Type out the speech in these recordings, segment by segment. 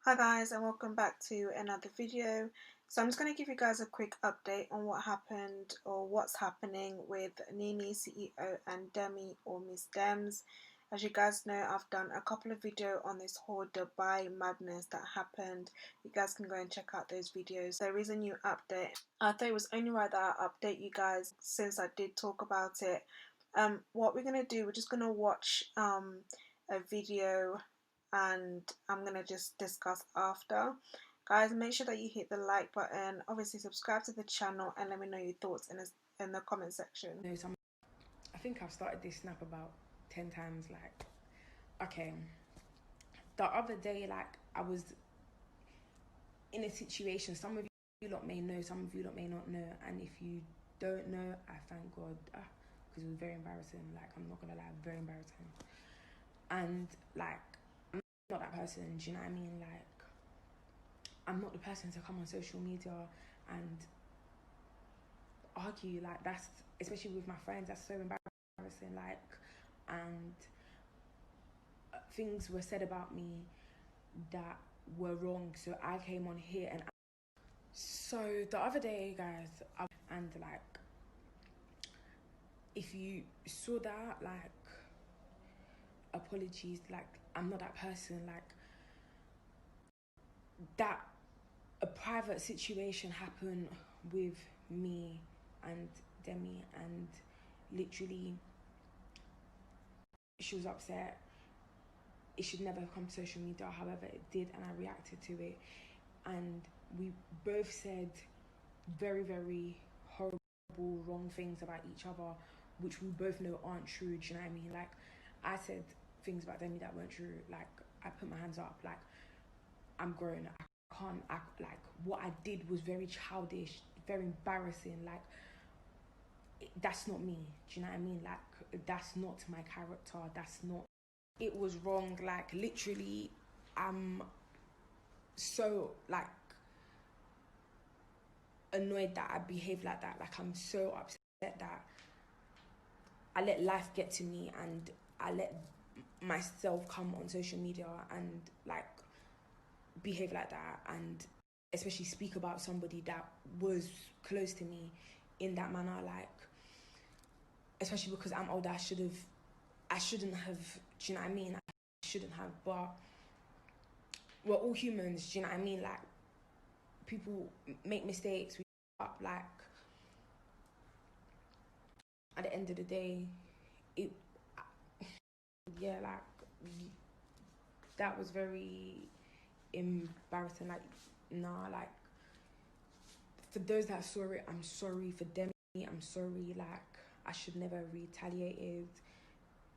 Hi guys, and welcome back to another video. So I'm just going to give you guys a quick update on what happened or what's happening with Neene CEO and Demi or Miss Demz. As you guys know, I've done a couple of videos on this whole Dubai madness that happened. You guys can go and check out those videos. There is a new update. I thought it was only right that I update you guys since I did talk about it. What we're going to do, we're just going to watch a video and I'm going to just discuss after. Guys, make sure that you hit the like button, obviously subscribe to the channel, and let me know your thoughts in the comment section. I think I've started this snap about 10 times. Like, okay, the other day, like, I was in a situation, some of you lot may know, some of you lot may not know, and if you don't know, I thank God, because it was very embarrassing. Like, I'm not gonna lie, very embarrassing. And like, I'm not that person, do you know what I mean? Like, I'm not the person to come on social media and argue. Like, that's, especially with my friends, that's so embarrassing. Like, and things were said about me that were wrong, so I came on here. And so the other day, guys, and like, if you saw that, like, apologies, like, I'm not that person. Like, that a private situation happened with me and Demi, and literally she was upset. It should never have come to social media, however it did, and I reacted to it. And we both said very, very horrible, wrong things about each other, which we both know aren't true. Do you know what I mean? Like, I said things about Demi that weren't true. Like, I put my hands up. Like, I'm grown. I can't act like what I did was very childish, very embarrassing. Like, that's not me. Do you know what I mean? Like, that's not my character. That's not. It was wrong. Like, literally, I'm so like annoyed that I behaved like that. Like, I'm so upset that I let life get to me and I let myself come on social media and like behave like that, and especially speak about somebody that was close to me in that manner. Like, especially because I'm older, I shouldn't have, do you know what I mean? I shouldn't have, but we're all humans, do you know what I mean? Like, people make mistakes, we up, like, at the end of the day, it, yeah, like, that was very embarrassing. Like, nah, like, for those that saw it, I'm sorry. For them, I'm sorry. Like, I should never have retaliated.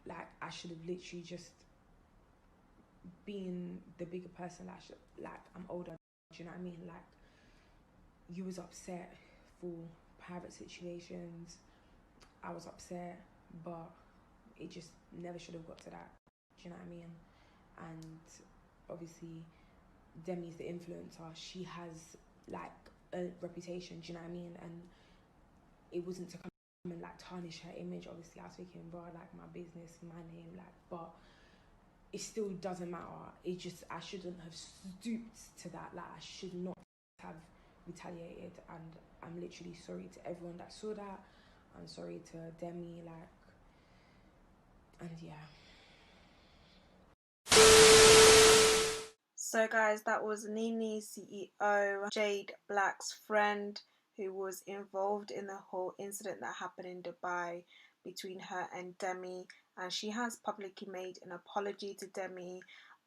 Like, I should have literally just been the bigger person. Like, I'm older, do you know what I mean? Like, you was upset for private situations, I was upset, but it just never should have got to that, do you know what I mean? And obviously, Demi's the influencer. She has like a reputation, do you know what I mean? And it wasn't to come and like tarnish her image. Obviously, I was thinking, bro, like, my business, my name, like, but it still doesn't matter. It just, I shouldn't have stooped to that. Like, I should not have retaliated, and I'm literally sorry to everyone that saw that. I'm sorry to Demi, like, and yeah. So guys, that was Neene CEO, Jade Black's friend, who was involved in the whole incident that happened in Dubai between her and Demi, and she has publicly made an apology to Demi.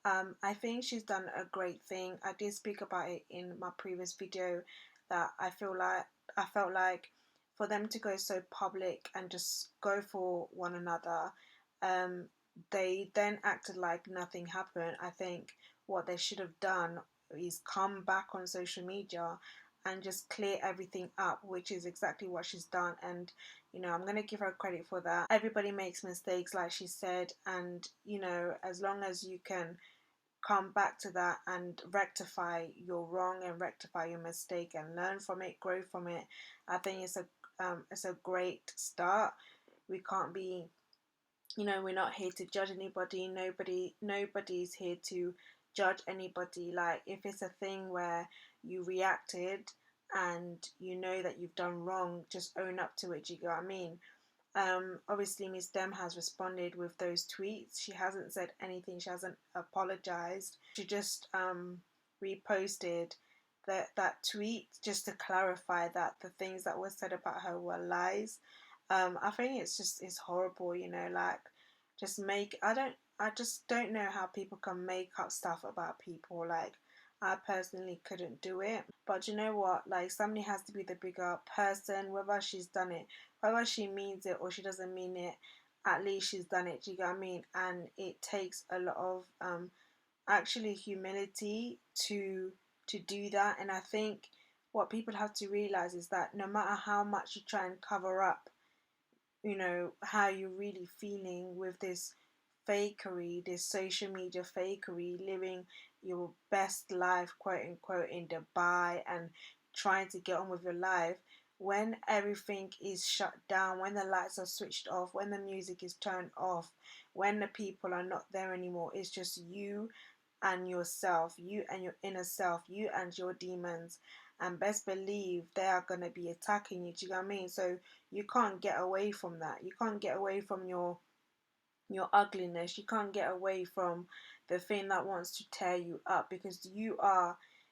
I think she's done a great thing. I did speak about it in my previous video that I felt like for them to go so public and just go for one another, they then acted like nothing happened. I think what they should have done is come back on social media and just clear everything up, which is exactly what she's done. And I'm going to give her credit for that. Everybody makes mistakes, like she said, and as long as you can come back to that and rectify your wrong and rectify your mistake and learn from it, grow from it, I think it's a great start. We can't be, we're not here to judge anybody. Nobody's here to judge anybody. Like, if it's a thing where you reacted and you know that you've done wrong, just own up to it. Do you get what I mean? Obviously Miss Dem has responded with those tweets. She hasn't said anything, she hasn't apologized. She just reposted that tweet just to clarify that the things that were said about her were lies. I think it's horrible, you know, like, I just don't know how people can make up stuff about people. Like, I personally couldn't do it. But you know what? Like, somebody has to be the bigger person, whether she's done it, whether she means it or she doesn't mean it, at least she's done it. Do you get what I mean? And it takes a lot of actually humility to do that. And I think what people have to realize is that no matter how much you try and cover up, you know, how you're really feeling with this fakery, this social media fakery, living your best life, quote unquote, in Dubai and trying to get on with your life, when everything is shut down, when the lights are switched off, when the music is turned off, when the people are not there anymore, it's just you and yourself, you and your inner self, you and your demons. And best believe they are going to be attacking you. Do you know what I mean? So you can't get away from that. You can't get away from your ugliness. You can't get away from the thing that wants to tear you up, because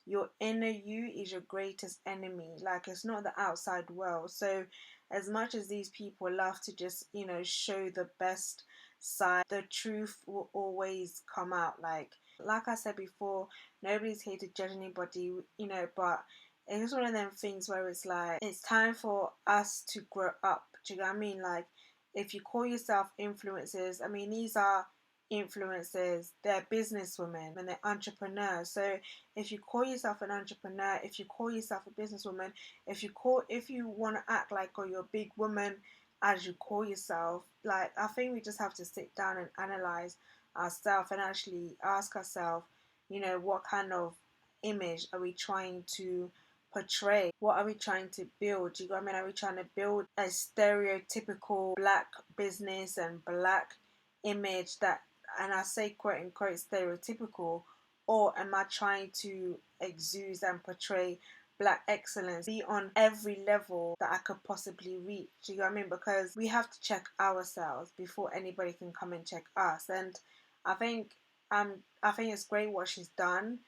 your inner you is your greatest enemy. Like, it's not the outside world. So as much as these people love to just, you know, show the best side, the truth will always come out. Like I said before, nobody's here to judge anybody, you know, but it's one of them things where it's like, it's time for us to grow up. Do you know what I mean? Like, if you call yourself influencers, I mean, these are influencers, they're businesswomen and they're entrepreneurs. So if you call yourself an entrepreneur, if you call yourself a businesswoman, if you want to act like, oh, you're a big woman as you call yourself, like, I think we just have to sit down and analyze ourselves and actually ask ourselves, you know, what kind of image are we trying to portray? What are we trying to build? Do you know what I mean? Are we trying to build a stereotypical black business and black image that, and I say quote unquote stereotypical, or am I trying to exude and portray black excellence, be on every level that I could possibly reach? Do you know what I mean? Because we have to check ourselves before anybody can come and check us. And I think I think it's great what she's done,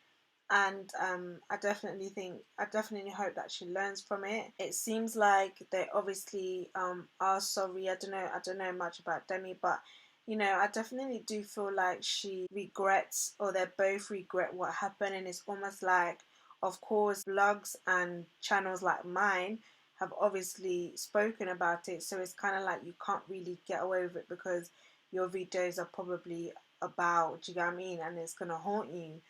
and I definitely hope that she learns from it. It seems like they obviously are sorry. I don't know much about Demi, but you know, I definitely do feel like she regrets, or they both regret what happened. And it's almost like, of course, blogs and channels like mine have obviously spoken about it, so it's kind of like you can't really get away with it because your videos are probably about, do you know what I mean, and it's gonna haunt you.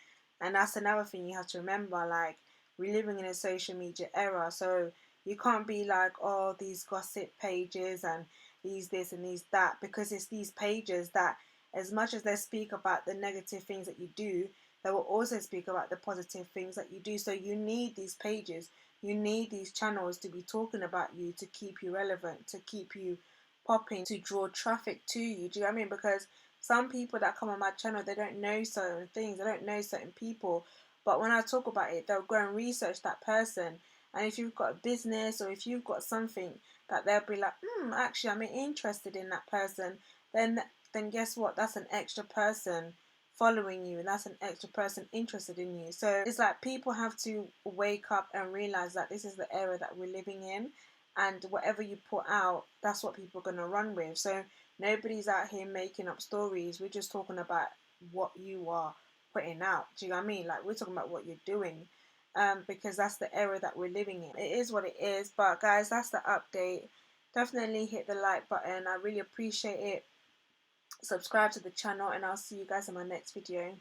And that's another thing you have to remember, like, we're living in a social media era, so you can't be like, oh, these gossip pages and these this and these that, because it's these pages that, as much as they speak about the negative things that you do, they will also speak about the positive things that you do. So you need these pages, you need these channels to be talking about you, to keep you relevant, to keep you popping, to draw traffic to you. Do you know what I mean? Because some people that come on my channel, they don't know certain things, they don't know certain people, but when I talk about it, they'll go and research that person. And if you've got a business, or if you've got something that they'll be like, actually I'm interested in that person, then guess what, that's an extra person following you, and that's an extra person interested in you. So it's like, people have to wake up and realize that this is the era that we're living in, and whatever you put out, that's what people are going to run with. So nobody's out here making up stories. We're just talking about what you are putting out. Do you know what I mean? Like, we're talking about what you're doing, because that's the era that we're living in. It is what it is. But guys, that's the update. Definitely hit the like button. I really appreciate it. Subscribe to the channel, and I'll see you guys in my next video.